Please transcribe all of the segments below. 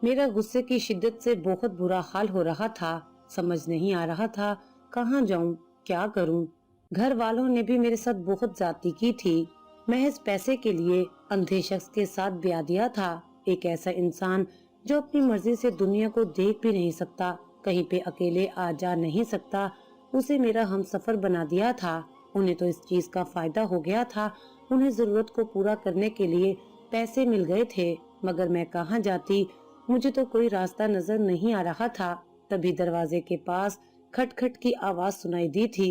मेरा गुस्से की शिद्दत से बहुत बुरा हाल हो रहा था। समझ नहीं आ रहा था कहाँ जाऊं, क्या करूं। घर वालों ने भी मेरे साथ बहुत ज्यादती की थी। महज पैसे के लिए अंधे शख्स के साथ ब्याह दिया था। एक ऐसा इंसान जो अपनी मर्जी से दुनिया को देख भी नहीं सकता, कहीं पे अकेले आ जा नहीं सकता, उसे मेरा हमसफर बना दिया था। उन्हें तो इस चीज का फायदा हो गया था। उन्हें जरूरत को पूरा करने के लिए पैसे मिल गए थे, मगर मैं कहाँ जाती। मुझे तो कोई रास्ता नजर नहीं आ रहा था। तभी दरवाजे के पास खटखट की आवाज सुनाई दी थी।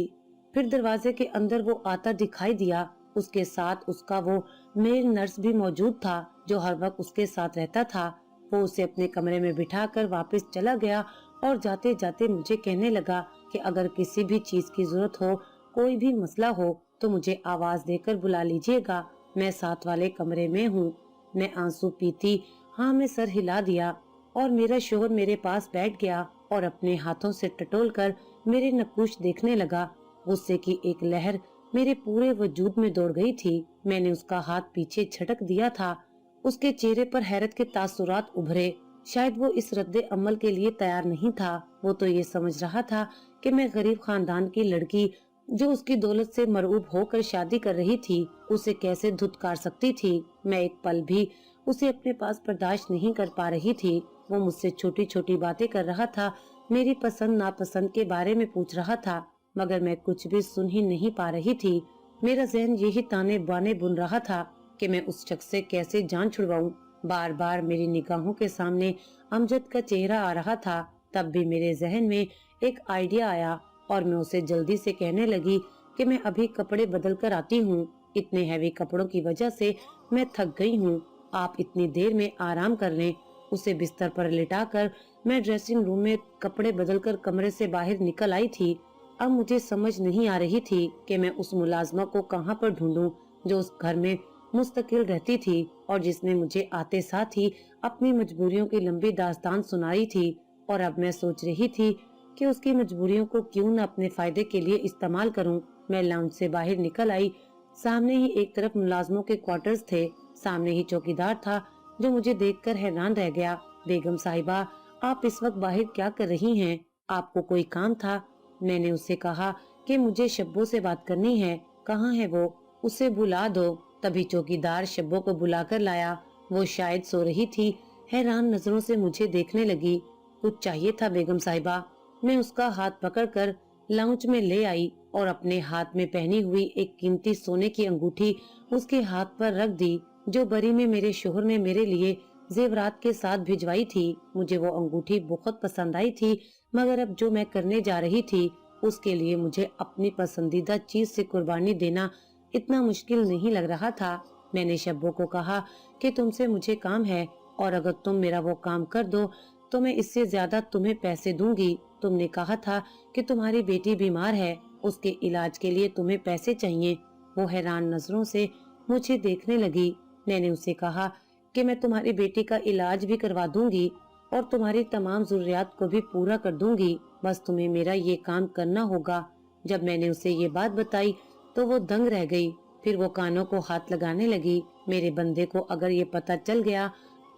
फिर दरवाजे के अंदर वो आता दिखाई दिया। उसके साथ उसका वो मेल नर्स भी मौजूद था जो हर वक्त उसके साथ रहता था। वो उसे अपने कमरे में बिठाकर वापस चला गया और जाते जाते मुझे कहने लगा कि अगर किसी भी चीज की जरूरत हो, कोई भी मसला हो, तो मुझे आवाज देकर बुला लीजिएगा, मैं साथ वाले कमरे में हूँ। मैं आंसू पीती हाँ में सर हिला दिया और मेरा शोहर मेरे पास बैठ गया और अपने हाथों से टटोल कर मेरे नक्कुश देखने लगा। गुस्से की एक लहर मेरे पूरे वजूद में दौड़ गई थी। मैंने उसका हाथ पीछे झटक दिया था। उसके चेहरे पर हैरत के तासुरात उभरे। शायद वो इस रद्दे अमल के लिए तैयार नहीं था। वो तो ये समझ रहा था कि मैं गरीब खानदान की लड़की जो उसकी दौलत से मरऊब होकर शादी कर रही थी, उसे कैसे धुतकार सकती थी। मैं एक पल भी उसे अपने पास बर्दाश्त नहीं कर पा रही थी। वो मुझसे छोटी छोटी बातें कर रहा था, मेरी पसंद नापसंद के बारे में पूछ रहा था, मगर मैं कुछ भी सुन ही नहीं पा रही थी। मेरा जहन यही ताने बाने बुन रहा था कि मैं उस शख्स से कैसे जान छुड़वाऊं। बार बार मेरी निगाहों के सामने अमजद का चेहरा आ रहा था। तब भी मेरे जहन में एक आइडिया आया और मैं उसे जल्दी से कहने लगी कि मैं अभी कपड़े बदल कर आती हूँ। इतने हैवी कपड़ों की वजह से मैं थक गई हूँ। आप इतनी देर में आराम कर लें। उसे बिस्तर पर लिटाकर मैं ड्रेसिंग रूम में कपड़े बदलकर कमरे से बाहर निकल आई थी। अब मुझे समझ नहीं आ रही थी कि मैं उस मुलाजमा को कहाँ पर ढूंढूं जो उस घर में मुस्तकिल रहती थी और जिसने मुझे आते साथ ही अपनी मजबूरियों की लंबी दास्तान सुनाई थी। और अब मैं सोच रही थी कि उसकी मजबूरियों को क्यों न अपने फायदे के लिए इस्तेमाल करूं। मैं लाउंज से बाहर निकल आई। सामने ही एक तरफ मुलाजमों के क्वार्टर्स थे, सामने ही चौकीदार था जो मुझे देखकर हैरान रह गया। बेगम साहिबा, आप इस वक्त बाहर क्या कर रही हैं? आपको कोई काम था? मैंने उससे कहा कि मुझे शब्बो से बात करनी है। कहाँ है वो? उसे बुला दो। तभी चौकीदार शब्बो को बुलाकर लाया। वो शायद सो रही थी। हैरान नजरों से मुझे देखने लगी। कुछ चाहिए था बेगम साहिबा? मैं उसका हाथ पकड़कर लाउंज में ले आई और अपने हाथ में पहनी हुई एक कीमती सोने की अंगूठी उसके हाथ पर रख दी जो बरी में मेरे शोहर ने मेरे लिए जेवरात के साथ भिजवाई थी। मुझे वो अंगूठी बहुत पसंद आई थी, मगर अब जो मैं करने जा रही थी उसके लिए मुझे अपनी पसंदीदा चीज से कुर्बानी देना इतना मुश्किल नहीं लग रहा था। मैंने शब्बो को कहा कि तुमसे मुझे काम है और अगर तुम मेरा वो काम कर दो तो मैं इससे ज्यादा तुम्हें पैसे दूंगी। तुमने कहा था कि तुम्हारी बेटी बीमार है, उसके इलाज के लिए तुम्हें पैसे चाहिए। वो हैरान नजरों से मुझे देखने लगी। मैंने उसे कहा कि मैं तुम्हारी बेटी का इलाज भी करवा दूंगी और तुम्हारी तमाम जरूरियात को भी पूरा कर दूंगी, बस तुम्हें मेरा ये काम करना होगा। जब मैंने उसे ये बात बताई तो वो दंग रह गई। फिर वो कानों को हाथ लगाने लगी। मेरे बंदे को अगर ये पता चल गया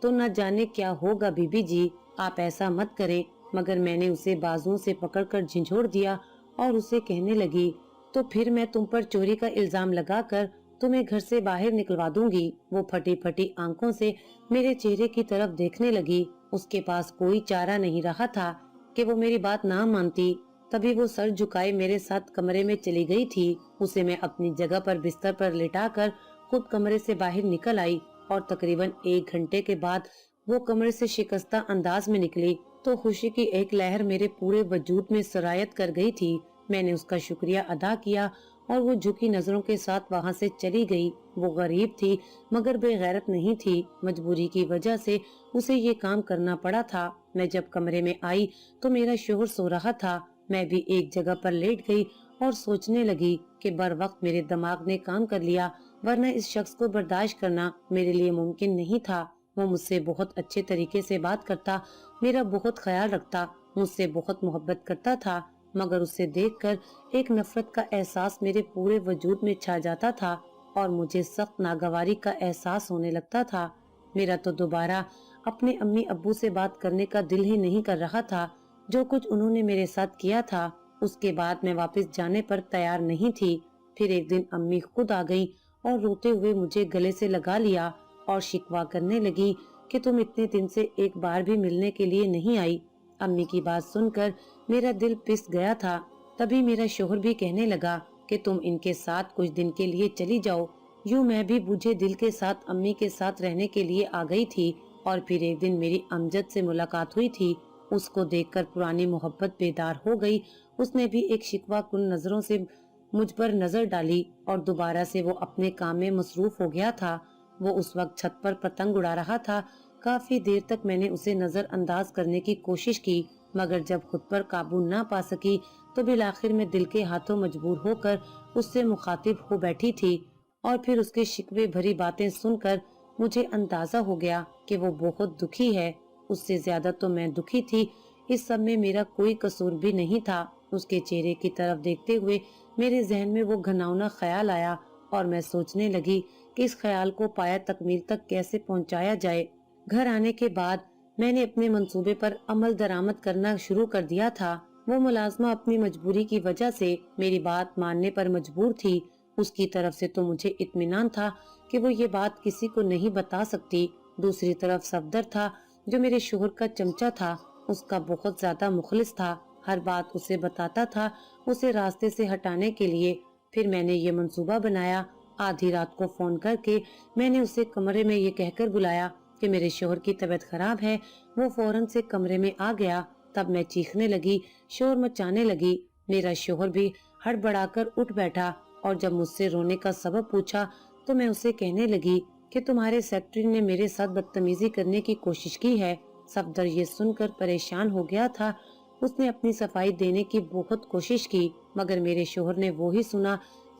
तो न जाने क्या होगा। बीबी जी, आप ऐसा मत करें। मगर मैंने उसे बाजुओं से पकड़कर झिझोड़ दिया और उसे कहने लगी, तो फिर मैं तुम पर चोरी का इल्जाम लगाकर तुम्हें घर से बाहर निकलवा दूंगी। वो फटी फटी आंखों से मेरे चेहरे की तरफ देखने लगी। उसके पास कोई चारा नहीं रहा था कि वो मेरी बात ना मानती। तभी वो सर झुकाए मेरे साथ कमरे में चली गई थी। उसे मैं अपनी जगह पर बिस्तर पर लिटाकर खुद कमरे से बाहर निकल आई और तकरीबन 1 घंटे के बाद वो कमरे से शिकस्ता अंदाज में निकली तो खुशी की एक लहर मेरे पूरे वजूद में सरायत कर गई थी। मैंने उसका शुक्रिया अदा किया और वो झुकी नजरों के साथ वहाँ से चली गई। वो गरीब थी मगर बेगैरत नहीं थी। मजबूरी की वजह से उसे ये काम करना पड़ा था। मैं जब कमरे में आई तो मेरा शोहर सो रहा था। मैं भी एक जगह पर लेट गई और सोचने लगी कि बर वक्त मेरे दिमाग ने काम कर लिया, वरना इस शख्स को बर्दाश्त करना मेरे लिए मुमकिन नहीं था। वो मुझसे बहुत अच्छे तरीके से बात करता, मेरा बहुत ख्याल रखता, मुझसे बहुत मोहब्बत करता था, मगर उसे देखकर एक नफरत का एहसास मेरे पूरे वजूद में छा जाता था और मुझे सख्त नागवारी का एहसास होने लगता था। मेरा तो दोबारा اپنے امی ابو سے بات کرنے کا دل ہی نہیں کر رہا تھا۔ جو کچھ انہوں نے میرے ساتھ کیا تھا اس کے بعد میں واپس جانے پر تیار نہیں تھی۔ پھر ایک دن امی خود آ گئی اور روتے ہوئے مجھے گلے سے لگا لیا اور شکوہ کرنے لگی کہ تم اتنے دن سے ایک بار بھی ملنے کے لیے نہیں آئی۔ امی کی بات سن کر میرا دل پس گیا تھا۔ تبھی میرا شوہر بھی کہنے لگا کہ تم ان کے ساتھ کچھ دن کے لیے چلی جاؤ۔ یوں میں بھی بوجھے دل کے ساتھ امی کے ساتھ رہنے کے لیے آ گئی تھی۔ اور پھر ایک دن میری امجد سے ملاقات ہوئی تھی۔ اس کو دیکھ کر پرانی محبت بیدار ہو گئی۔ اس نے بھی ایک شکوہ کن نظروں سے مجھ پر نظر ڈالی اور دوبارہ سے وہ اپنے کام میں مصروف ہو گیا تھا۔ وہ اس وقت چھت پر پتنگ اڑا رہا تھا۔ کافی دیر تک میں نے اسے نظر انداز کرنے کی کوشش کی، مگر جب خود پر قابو نہ پا سکی تو بالآخر میں دل کے ہاتھوں مجبور ہو کر اس سے مخاطب ہو بیٹھی تھی۔ اور پھر اس کے شکوے بھری باتیں سن کر مجھے اندازہ ہو گیا کہ وہ بہت دکھی ہے۔ اس سے زیادہ تو میں دکھی تھی۔ اس سب میں میرا کوئی قصور بھی نہیں تھا۔ اس کے چہرے کی طرف دیکھتے ہوئے میرے ذہن میں وہ گھناؤنا خیال آیا اور میں سوچنے لگی کہ اس خیال کو پایہ تکمیل تک کیسے پہنچایا جائے۔ گھر آنے کے بعد میں نے اپنے منصوبے پر عمل درآمد کرنا شروع کر دیا تھا۔ وہ ملازمہ اپنی مجبوری کی وجہ سے میری بات ماننے پر مجبور تھی۔ اس کی طرف سے تو مجھے اطمینان تھا کہ وہ یہ بات کسی کو نہیں بتا سکتی۔ دوسری طرف صفدر تھا جو میرے شوہر کا چمچہ تھا۔ اس کا بہت زیادہ مخلص تھا، ہر بات اسے بتاتا تھا اسے راستے سے ہٹانے کے لیے۔ پھر میں نے یہ منصوبہ بنایا۔ آدھی رات کو فون کر کے میں نے اسے کمرے میں یہ کہہ کر بلایا کہ میرے شوہر کی طبیعت خراب ہے۔ وہ فوراً سے کمرے میں آ گیا۔ تب میں چیخنے لگی، شور مچانے لگی۔ میرا شوہر بھی ہڑبڑا کر اٹھ بیٹھا اور جب مجھ سے رونے کا سبب پوچھا تو میں اسے کہنے لگی کہ تمہارے سیکرٹری نے میرے ساتھ بدتمیزی کرنے کی کوشش کی ہے۔ صفدر یہ سن کر پریشان ہو گیا تھا۔ اس نے اپنی صفائی دینے کی بہت کوشش کی، مگر میرے شوہر نے وہی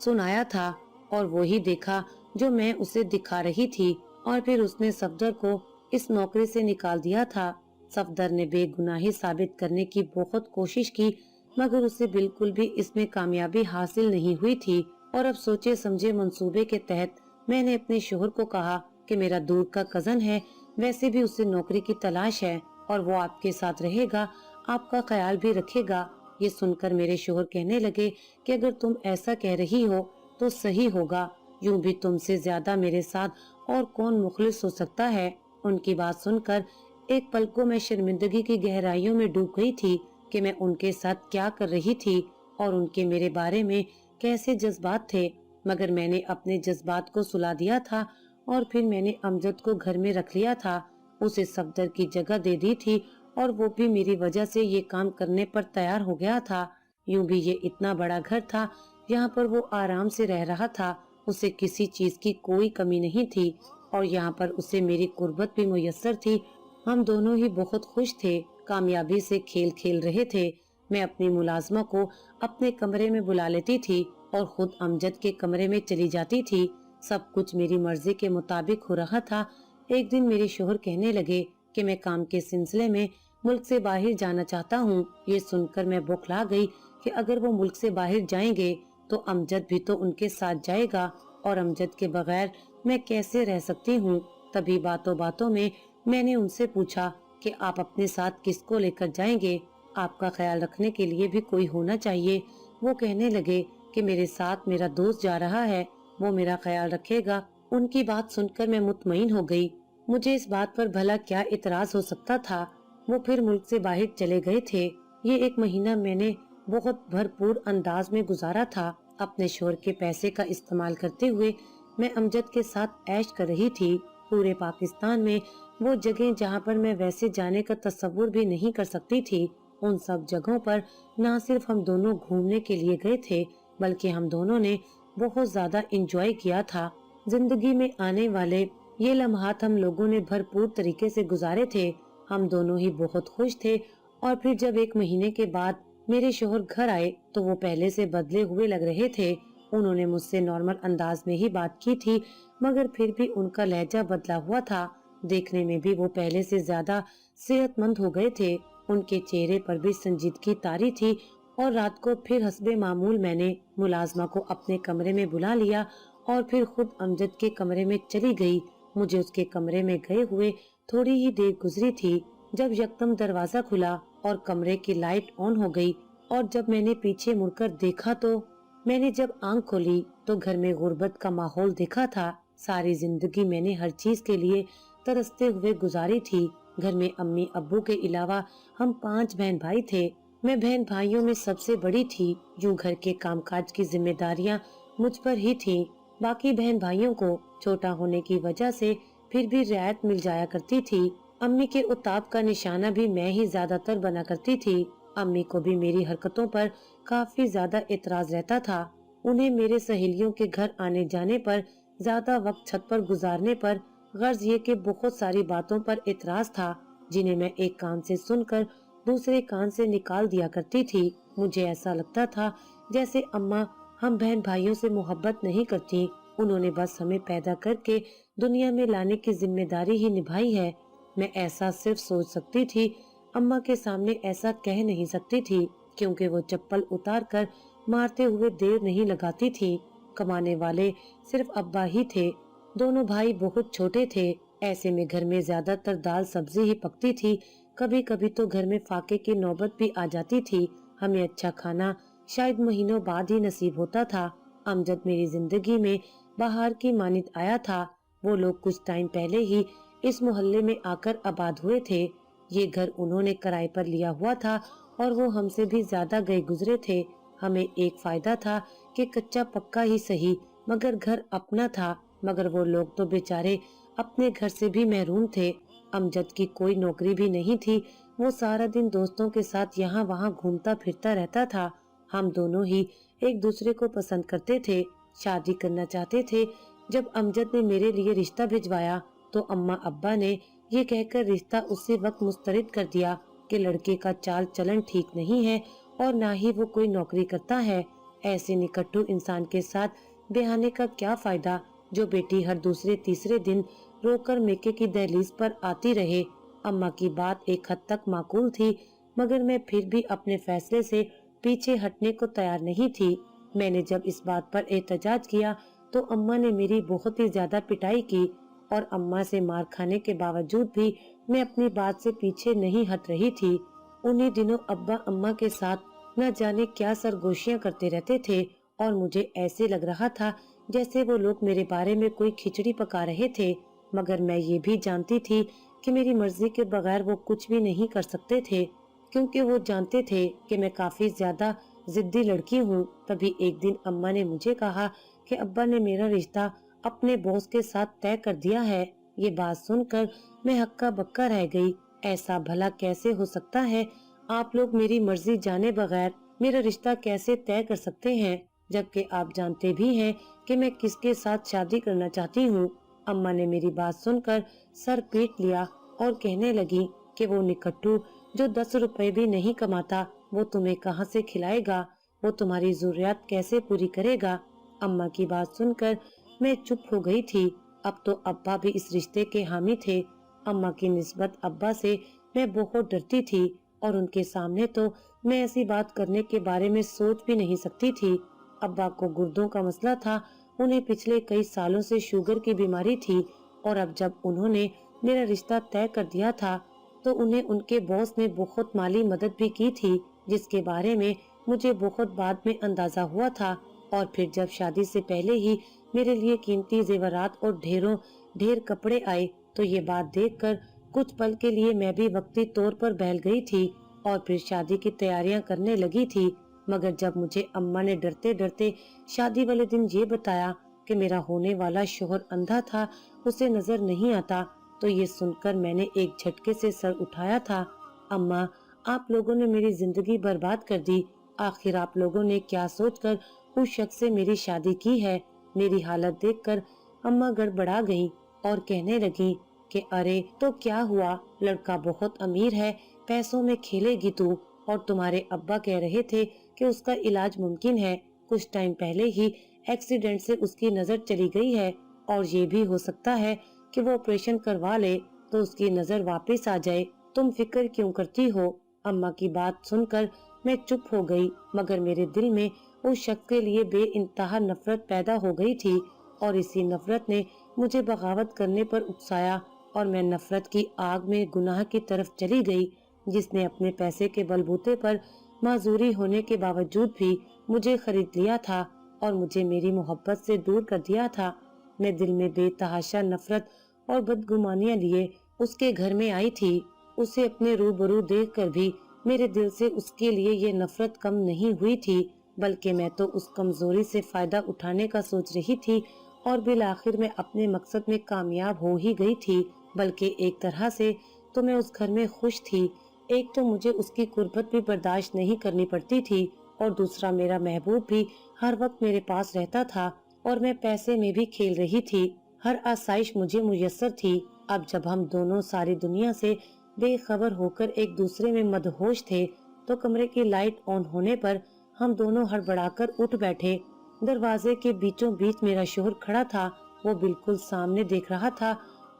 سنایا تھا اور وہی دیکھا جو میں اسے دکھا رہی تھی، اور پھر اس نے صفدر کو اس نوکری سے نکال دیا تھا۔ صفدر نے بے گناہی ثابت کرنے کی بہت کوشش کی، مگر اسے بالکل بھی اس میں کامیابی حاصل نہیں ہوئی تھی۔ اور اب سوچے سمجھے منصوبے کے تحت میں نے اپنے شوہر کو کہا کہ میرا دور کا کزن ہے، ویسے بھی اسے نوکری کی تلاش ہے اور وہ آپ کے ساتھ رہے گا، آپ کا خیال بھی رکھے گا۔ یہ سن کر میرے شوہر کہنے لگے کہ اگر تم ایسا کہہ رہی ہو تو صحیح ہوگا، یوں بھی تم سے زیادہ میرے ساتھ اور کون مخلص ہو سکتا ہے۔ ان کی بات سن کر ایک پل کو میں شرمندگی کی گہرائیوں میں ڈوب گئی تھی کہ میں ان کے ساتھ کیا کر رہی تھی اور ان کے میرے بارے میں کیسے جذبات تھے، مگر میں نے اپنے جذبات کو سلا دیا تھا اور پھر میں نے امجد کو گھر میں رکھ لیا تھا، اسے صفدر کی جگہ دے دی تھی اور وہ بھی میری وجہ سے یہ کام کرنے پر تیار ہو گیا تھا۔ یوں بھی یہ اتنا بڑا گھر تھا، یہاں پر وہ آرام سے رہ رہا تھا، اسے کسی چیز کی کوئی کمی نہیں تھی اور یہاں پر اسے میری قربت بھی میسر تھی۔ ہم دونوں ہی بہت خوش تھے، کامیابی سے کھیل کھیل رہے تھے۔ میں اپنی ملازمہ کو اپنے کمرے میں بلا لیتی تھی اور خود امجد کے کمرے میں چلی جاتی تھی۔ سب کچھ میری مرضی کے مطابق ہو رہا تھا۔ ایک دن میرے شوہر کہنے لگے کہ میں کام کے سلسلے میں ملک سے باہر جانا چاہتا ہوں۔ یہ سن کر میں بوکھلا گئی کہ اگر وہ ملک سے باہر جائیں گے تو امجد بھی تو ان کے ساتھ جائے گا اور امجد کے بغیر میں کیسے رہ سکتی ہوں۔ تبھی باتوں باتوں میں میں نے ان سے پوچھا کہ آپ اپنے ساتھ کس کو لے کر جائیں گے؟ آپ کا خیال رکھنے کے لیے بھی کوئی ہونا چاہیے۔ وہ کہنے لگے کہ میرے ساتھ میرا دوست جا رہا ہے، وہ میرا خیال رکھے گا۔ ان کی بات سن کر میں مطمئن ہو گئی۔ مجھے اس بات پر بھلا کیا اعتراض ہو سکتا تھا؟ وہ پھر ملک سے باہر چلے گئے تھے۔ یہ ایک مہینہ میں نے بہت بھرپور انداز میں گزارا تھا۔ اپنے شوہر کے پیسے کا استعمال کرتے ہوئے میں امجد کے ساتھ عیش کر رہی تھی۔ پورے پاکستان میں وہ جگہیں جہاں پر میں ویسے جانے کا تصور بھی نہیں کر سکتی تھی، ان سب جگہوں پر نہ صرف ہم دونوں گھومنے کے لیے گئے تھے بلکہ ہم دونوں نے بہت زیادہ انجوائے کیا تھا۔ زندگی میں آنے والے یہ لمحات ہم لوگوں نے بھرپور طریقے سے گزارے تھے۔ ہم دونوں ہی بہت خوش تھے۔ اور پھر جب ایک مہینے کے بعد میرے شوہر گھر آئے تو وہ پہلے سے بدلے ہوئے لگ رہے تھے۔ انہوں نے مجھ سے نارمل انداز میں ہی بات کی تھی، مگر پھر بھی ان کا لہجہ بدلا ہوا تھا۔ دیکھنے میں بھی وہ پہلے سے زیادہ صحت مند ہو گئے تھے۔ ان کے چہرے پر بھی سنجیدگی طاری تھی۔ اور رات کو پھر حسب معمول میں نے ملازمہ کو اپنے کمرے میں بلا لیا اور پھر خود امجد کے کمرے میں چلی گئی۔ مجھے اس کے کمرے میں گئے ہوئے थोड़ी ही देर गुजरी थी जब यकदम दरवाजा खुला और कमरे की लाइट ऑन हो गई, और जब मैंने पीछे मुड़कर देखा तो मैंने जब आंख खोली तो घर में गुर्बत का माहौल देखा था। सारी जिंदगी मैंने हर चीज के लिए तरसते हुए गुजारी थी। घर में अम्मी अब्बू के अलावा हम 5 बहन भाई थे। मैं बहन भाइयों में सबसे बड़ी थी। यूं घर के कामकाज की जिम्मेदारियां मुझ पर ही थीं। बाकी बहन भाइयों को छोटा होने की वजह से फिर भी रियायत मिल जाया करती थी। अम्मी के उताब का निशाना भी मैं ही ज्यादातर बना करती थी। अम्मी को भी मेरी हरकतों पर काफी ज्यादा एतराज रहता था। उन्हें मेरे सहेलियों के घर आने जाने पर, ज्यादा वक्त छत पर गुजारने पर, गर्ज ये कि बहुत सारी बातों पर एतराज था जिन्हें मैं एक कान से सुनकर दूसरे कान से निकाल दिया करती थी। मुझे ऐसा लगता था जैसे अम्मा हम बहन भाइयों से मोहब्बत नहीं करती। उन्होंने बस हमें पैदा करके दुनिया में लाने की जिम्मेदारी ही निभाई है। मैं ऐसा सिर्फ सोच सकती थी, अम्मा के सामने ऐसा कह नहीं सकती थी क्योंकि वो चप्पल उतार कर मारते हुए देर नहीं लगाती थी। कमाने वाले सिर्फ अब्बा ही थे। दोनों भाई बहुत छोटे थे। ऐसे में घर में ज्यादातर दाल सब्जी ही पकती थी। कभी कभी तो घर में फाके की नौबत भी आ जाती थी। हमें अच्छा खाना शायद महीनों बाद ही नसीब होता था। अमजद मेरी जिंदगी में बाहर की मानित आया था। वो लोग कुछ टाइम पहले ही इस मोहल्ले में आकर आबाद हुए थे। ये घर उन्होंने किराए पर लिया हुआ था और वो हमसे भी ज्यादा गए गुजरे थे। हमें एक फायदा था कि कच्चा पक्का ही सही मगर घर अपना था। मगर वो लोग तो बेचारे अपने घर से भी महरूम थे। अमजद की कोई नौकरी भी नहीं थी। वो सारा दिन दोस्तों के साथ यहाँ वहाँ घूमता फिरता रहता था। हम दोनों ही एक दूसरे को पसंद करते थे, शादी करना चाहते थे। जब अमजद ने मेरे लिए रिश्ता भिजवाया तो अम्मा अब्बा ने ये कहकर रिश्ता उसी वक्त मुस्तरद कर दिया कि लड़के का चाल चलन ठीक नहीं है और ना ही वो कोई नौकरी करता है। ऐसे निकट्टू इंसान के साथ बहाने का क्या फायदा जो बेटी हर दूसरे तीसरे दिन रोकर मेके की दहलीज पर आती रहे। अम्मा की बात एक हद तक माकूल थी मगर मैं फिर भी अपने फैसले से पीछे हटने को तैयार नहीं थी। मैंने जब इस बात पर एहतजाज किया तो अम्मा ने मेरी बहुत ही ज्यादा पिटाई की और अम्मा से मार खाने के बावजूद भी मैं अपनी बात से पीछे नहीं हट रही थी। उन्हीं दिनों अब्बा अम्मा के साथ न जाने क्या सरगोशियां करते रहते थे और मुझे ऐसे लग रहा था जैसे वो लोग मेरे बारे में कोई खिचड़ी पका रहे थे। मगर मैं ये भी जानती थी कि मेरी मर्जी के बगैर वो कुछ भी नहीं कर सकते थे क्योंकि वो जानते थे कि मैं काफी ज्यादा जिद्दी लड़की हूँ। तभी एक दिन अम्मा ने मुझे कहा कि अब्बा ने मेरा रिश्ता अपने बॉस के साथ तय कर दिया है। ये बात सुनकर मैं हक्का बक्का रह गई। ऐसा भला कैसे हो सकता है? आप लोग मेरी मर्जी जाने बगैर मेरा रिश्ता कैसे तय कर सकते हैं, जबकि आप जानते भी हैं कि मैं किसके साथ शादी करना चाहती हूँ। अम्मा ने मेरी बात सुनकर सर पीट लिया और कहने लगी कि वो निकट्टू जो 10 रुपए भी नहीं कमाता वो तुम्हें कहाँ से खिलाएगा, वो तुम्हारी जरूरत कैसे पूरी करेगा। अम्मा की बात सुनकर मैं चुप हो गई थी। अब तो अब्बा भी इस रिश्ते के हामी थे। अम्मा की निस्बत अब्बा से मैं बहुत डरती थी और उनके सामने तो मैं ऐसी बात करने के बारे में सोच भी नहीं सकती थी। अब्बा को गुर्दों का मसला था। उन्हें पिछले कई सालों से शुगर की बीमारी थी और अब जब उन्होंने मेरा रिश्ता तय कर दिया था तो उन्हें उनके बॉस ने बहुत माली मदद भी की थी जिसके बारे में मुझे बहुत बाद में अंदाजा हुआ था। और फिर जब शादी से पहले ही मेरे लिए कीमती जेवरात और ढेर कपड़े आए तो ये बात देखकर कुछ पल के लिए मैं भी वक्ती तौर पर बहल गई थी और फिर शादी की तैयारियां करने लगी थी। मगर जब मुझे अम्मा ने डरते डरते शादी वाले दिन ये बताया कि मेरा होने वाला शोहर अंधा था, उसे नजर नहीं आता, तो ये सुनकर मैंने एक झटके से सर उठाया था। अम्मा, आप लोगों ने मेरी जिंदगी बर्बाद कर दी। आखिर आप लोगों ने क्या सोचकर उस शख्स से मेरी शादी की है? मेरी हालत देखकर अम्मा गड़बड़ा गईं और कहने लगी कि अरे तो क्या हुआ, लड़का बहुत अमीर है, पैसों में खेलेगी तू। और तुम्हारे अब्बा कह रहे थे कि उसका इलाज मुमकिन है। कुछ टाइम पहले ही एक्सीडेंट से उसकी नजर चली गई है और ये भी हो सकता है कि वो ऑपरेशन करवा ले तो उसकी नजर वापस आ जाए। तुम फिक्र क्यों करती हो? अम्मा की बात सुनकर मैं चुप हो गई मगर मेरे दिल में उस शख्स के लिए बेइंतहा नफरत पैदा हो गई थी और इसी नफरत ने मुझे बगावत करने पर उकसाया اور میں نفرت کی آگ میں گناہ کی طرف چلی گئی، جس نے اپنے پیسے کے بلبوتے پر معذوری ہونے کے باوجود بھی مجھے خرید لیا تھا اور مجھے میری محبت سے دور کر دیا تھا۔ میں دل میں بے تحاشا نفرت اور بدگمانیاں لیے اس کے گھر میں آئی تھی۔ اسے اپنے روبرو دیکھ کر بھی میرے دل سے اس کے لیے یہ نفرت کم نہیں ہوئی تھی، بلکہ میں تو اس کمزوری سے فائدہ اٹھانے کا سوچ رہی تھی اور بالآخر میں اپنے مقصد میں کامیاب ہو ہی گئی تھی۔ بلکہ ایک طرح سے تو میں اس گھر میں خوش تھی۔ ایک تو مجھے اس کی قربت بھی برداشت نہیں کرنی پڑتی تھی اور دوسرا میرا محبوب بھی ہر وقت میرے پاس رہتا تھا اور میں پیسے میں بھی کھیل رہی تھی۔ ہر آسائش مجھے میسر تھی۔ اب جب ہم دونوں ساری دنیا سے بے خبر ہو کر ایک دوسرے میں مدہوش تھے تو کمرے کی لائٹ آن ہونے پر ہم دونوں ہڑبڑا کر اٹھ بیٹھے۔ دروازے کے بیچوں بیچ میرا شوہر کھڑا تھا، وہ بالکل سامنے دیکھ رہا تھا۔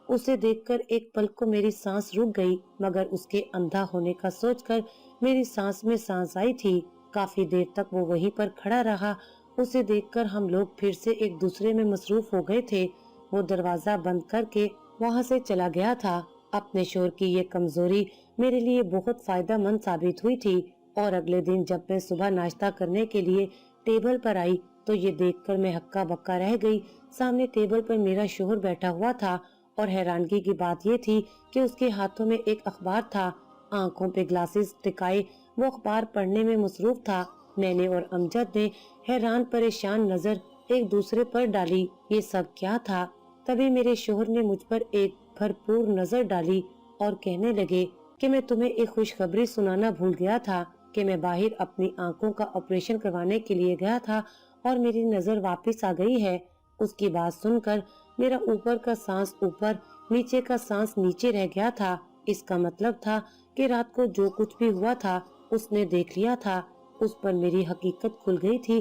اسے دیکھ کر ایک پل کو میری سانس رک گئی، مگر اس کے اندھا ہونے کا سوچ کر میری سانس میں سانس آئی تھی۔ کافی دیر تک وہ وہیں پر کھڑا رہا۔ اسے دیکھ کر ہم لوگ پھر سے ایک دوسرے میں مصروف ہو گئے تھے۔ وہ دروازہ بند کر کے وہاں سے چلا گیا تھا۔ اپنے شوہر کی یہ کمزوری میرے لیے بہت فائدہ مند ثابت ہوئی تھی، اور اگلے دن جب میں صبح ناشتہ کرنے کے لیے ٹیبل پر آئی تو یہ دیکھ کر میں ہکا بکا رہ گئی۔ سامنے ٹیبل پر میرا شوہر بیٹھا ہوا تھا اور حیرانگی کی بات یہ تھی کہ اس کے ہاتھوں میں ایک اخبار تھا۔ آنکھوں پہ گلاسز ٹکائے وہ اخبار پڑھنے میں مصروف تھا۔ میں نے اور امجد نے حیران پریشان نظر ایک دوسرے پر ڈالی۔ یہ سب کیا تھا؟ تبھی میرے شوہر نے مجھ پر ایک بھرپور نظر ڈالی اور کہنے لگے کہ میں تمہیں ایک خوشخبری سنانا بھول گیا تھا کہ میں باہر اپنی آنکھوں کا آپریشن کروانے کے لیے گیا تھا اور میری نظر واپس آ گئی ہے۔ اس کی بات سن کر میرا اوپر کا سانس اوپر، نیچے کا سانس نیچے رہ گیا تھا۔ اس کا مطلب تھا کہ رات کو جو کچھ بھی ہوا تھا اس نے دیکھ لیا تھا۔ اس پر میری حقیقت کھل گئی تھی۔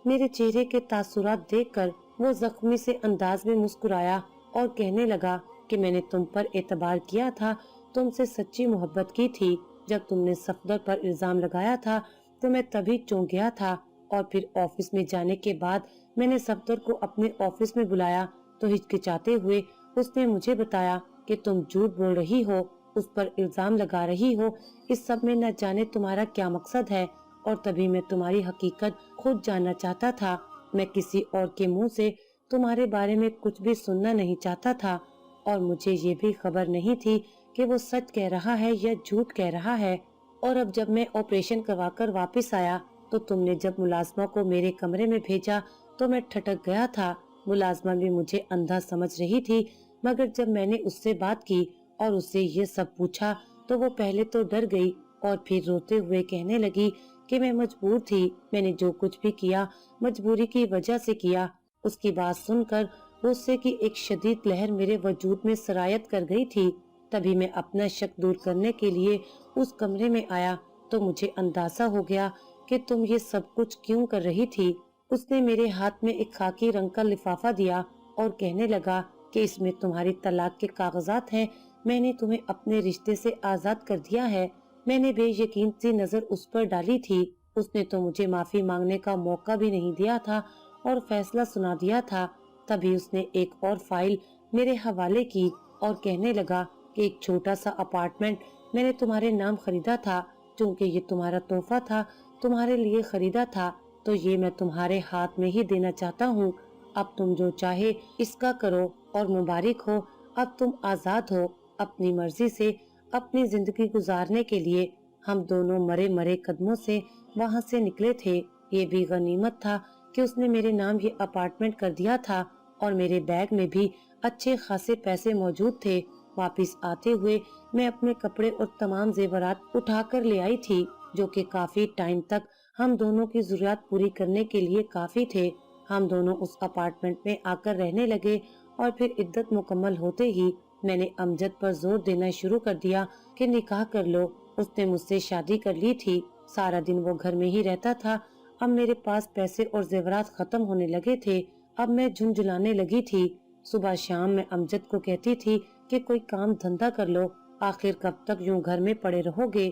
میرے چہرے کے تاثرات دیکھ کر وہ زخمی سے انداز میں مسکرایا اور کہنے لگا کہ میں نے تم پر اعتبار کیا تھا، تم سے سچی محبت کی تھی۔ جب تم نے صفدر پر الزام لگایا تھا تو میں تبھی چونک گیا تھا، اور پھر آفس میں جانے کے بعد میں نے صفدر کو اپنے آفس میں بلایا تو ہچکچاتے ہوئے اس نے مجھے بتایا کہ تم جھوٹ بول رہی ہو، اس پر الزام لگا رہی ہو، اس سب میں نہ جانے تمہارا کیا مقصد ہے، اور تبھی میں تمہاری حقیقت خود جاننا چاہتا تھا۔ میں کسی اور کے منہ سے تمہارے بارے میں کچھ بھی سننا نہیں چاہتا تھا، اور مجھے یہ بھی خبر نہیں تھی کہ وہ سچ کہہ رہا ہے یا جھوٹ کہہ رہا ہے۔ اور اب جب میں آپریشن کروا کر واپس آیا تو تم نے جب ملازمہ کو میرے کمرے میں بھیجا تو میں ٹھٹک گیا تھا۔ ملازمہ بھی مجھے اندھا سمجھ رہی تھی، مگر جب میں نے اس سے بات کی اور اس سے یہ سب پوچھا تو وہ پہلے تو ڈر گئی اور پھر روتے ہوئے کہنے لگی کہ میں مجبور تھی، میں نے جو کچھ بھی کیا مجبوری کی وجہ سے کیا۔ اس کی بات سن کر غصے کی ایک شدید لہر میرے وجود میں سرایت کر گئی تھی۔ تبھی میں اپنا شک دور کرنے کے لیے اس کمرے میں آیا تو مجھے اندازہ ہو گیا کہ تم یہ سب کچھ کیوں کر رہی تھی۔ اس نے میرے ہاتھ میں ایک خاکی رنگ کا لفافہ دیا اور کہنے لگا کہ اس میں تمہاری طلاق کے کاغذات ہیں، میں نے تمہیں اپنے رشتے سے آزاد کر دیا ہے۔ میں نے بے یقین سی نظر اس پر ڈالی تھی۔ اس نے تو مجھے معافی مانگنے کا موقع بھی نہیں دیا تھا اور فیصلہ سنا دیا تھا۔ تبھی اس نے ایک اور فائل میرے حوالے کی اور کہنے لگا کہ ایک چھوٹا سا اپارٹمنٹ میں نے تمہارے نام خریدا تھا، چونکہ یہ تمہارا تحفہ تھا، تمہارے لیے خریدا تھا، تو یہ میں تمہارے ہاتھ میں ہی دینا چاہتا ہوں۔ اب تم جو چاہے اس کا کرو اور مبارک ہو، اب تم آزاد ہو اپنی مرضی سے اپنی زندگی گزارنے کے لیے۔ ہم دونوں مرے مرے قدموں سے وہاں سے نکلے تھے۔ یہ بھی غنیمت تھا کہ اس نے میرے نام یہ اپارٹمنٹ کر دیا تھا اور میرے بیگ میں بھی اچھے خاصے پیسے موجود تھے۔ واپس آتے ہوئے میں اپنے کپڑے اور تمام زیورات اٹھا کر لے آئی تھی، جو کہ کافی ٹائم تک ہم دونوں کی ضروریات پوری کرنے کے لیے کافی تھے۔ ہم دونوں اس اپارٹمنٹ میں آ کر رہنے لگے اور پھر عدت مکمل ہوتے ہی میں نے امجد پر زور دینا شروع کر دیا کہ نکاح کر لو۔ اس نے مجھ سے شادی کر لی تھی۔ سارا دن وہ گھر میں ہی رہتا تھا۔ اب میرے پاس پیسے اور زیورات ختم ہونے لگے تھے۔ اب میں جھنجھلانے لگی تھی۔ صبح شام میں امجد کو کہتی تھی کہ کوئی کام دھندا کر لو، آخر کب تک یوں گھر میں پڑے رہو گے۔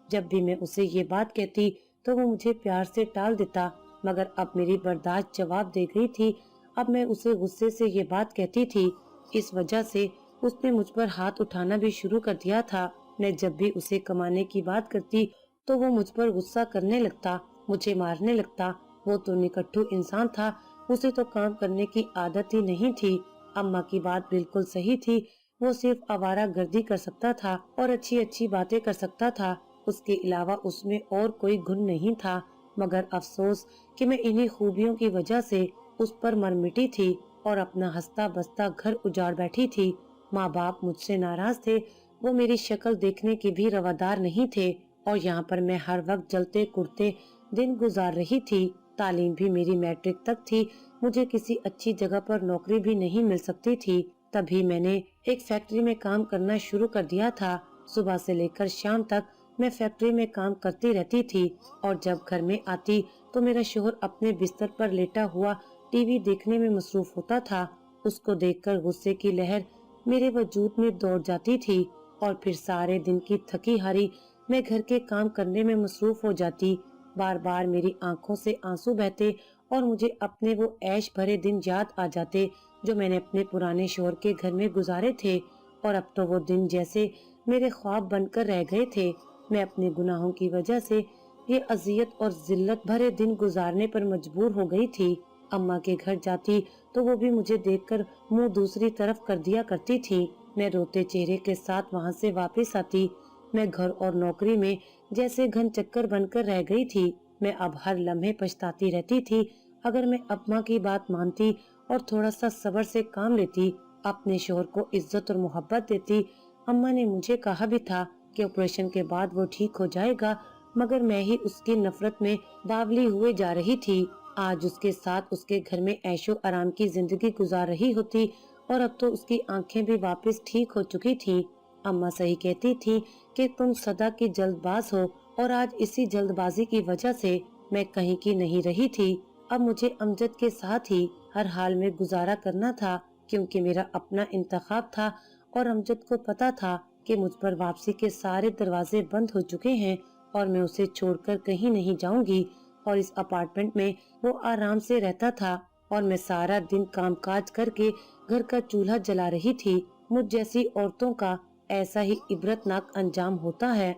جب بھی میں اسے یہ بات کہتی تو وہ مجھے پیار سے ٹال دیتا، مگر اب میری برداشت جواب دے گئی تھی۔ اب میں اسے غصے سے یہ بات کہتی تھی۔ اس وجہ سے उसने मुझ पर हाथ उठाना भी शुरू कर दिया था। मैं जब भी उसे कमाने की बात करती तो वो मुझ पर गुस्सा करने लगता, मुझे मारने लगता। वो तो निकट्ठू इंसान था, उसे तो काम करने की आदत ही नहीं थी। अम्मा की बात बिल्कुल सही थी, वो सिर्फ आवारागर्दी कर सकता था और अच्छी अच्छी बातें कर सकता था, उसके अलावा उसमें और कोई गुण नहीं था। मगर अफसोस कि मैं इन्हीं खूबियों की वजह से उस पर मर मिटी थी और अपना हंसता बसता घर उजाड़ बैठी थी। माँ बाप मुझसे नाराज थे, वो मेरी शक्ल देखने के भी रवादार नहीं थे और यहाँ पर मैं हर वक्त जलते कुड़ते दिन गुजार रही थी। तालीम भी मेरी मैट्रिक तक थी, मुझे किसी अच्छी जगह पर नौकरी भी नहीं मिल सकती थी। तभी मैंने एक फैक्ट्री में काम करना शुरू कर दिया था। सुबह से लेकर शाम तक मैं फैक्ट्री में काम करती रहती थी और जब घर में आती तो मेरा शोहर अपने बिस्तर पर लेटा हुआ टीवी देखने में मसरूफ होता था। उसको देखकर गुस्से की लहर मेरे वजूद में दौड़ जाती थी और फिर सारे दिन की थकी हारी मैं घर के काम करने में मसरूफ हो जाती। बार बार मेरी आंखों से आंसू बहते और मुझे अपने वो ऐश भरे दिन याद आ जाते जो मैंने अपने पुराने शोहर के घर में गुजारे थे। और अब तो वो दिन जैसे मेरे ख्वाब बनकर रह गए थे। मैं अपने गुनाहों की वजह से ये अजियत और जिल्लत भरे दिन गुजारने पर मजबूर हो गई थी। अम्मा के घर जाती तो वो भी मुझे देखकर मुंह दूसरी तरफ कर दिया करती थी। मैं रोते चेहरे के साथ वहां से वापस आती। मैं घर और नौकरी में जैसे घन चक्कर बनकर रह गई थी। मैं अब हर लम्हे पछताती रहती थी। अगर मैं अम्मा की बात मानती और थोड़ा सा सब्र से काम लेती, अपने शोहर को इज्जत और मोहब्बत देती। अम्मा ने मुझे कहा भी था कि ऑपरेशन के बाद वो ठीक हो जाएगा, मगर मैं ही उसकी नफरत में बावली हुए जा रही थी। आज उसके साथ उसके घर में ऐशो आराम की जिंदगी गुजार रही होती और अब तो उसकी आंखें भी वापस ठीक हो चुकी थीं। अम्मा सही कहती थी कि तुम सदा की जल्दबाज हो और आज इसी जल्दबाजी की वजह से मैं कहीं की नहीं रही थी। अब मुझे अमजद के साथ ही हर हाल में गुजारा करना था क्योंकि मेरा अपना इंतखाब था और अमजद को पता था कि मुझ पर वापसी के सारे दरवाजे बंद हो चुके हैं और मैं उसे छोड़कर कहीं नहीं जाऊंगी। और इस अपार्टमेंट में वो आराम से रहता था और मैं सारा दिन कामकाज करके घर का चूल्हा जला रही थी। मुझ जैसी औरतों का ऐसा ही इबरतनाक अंजाम होता है।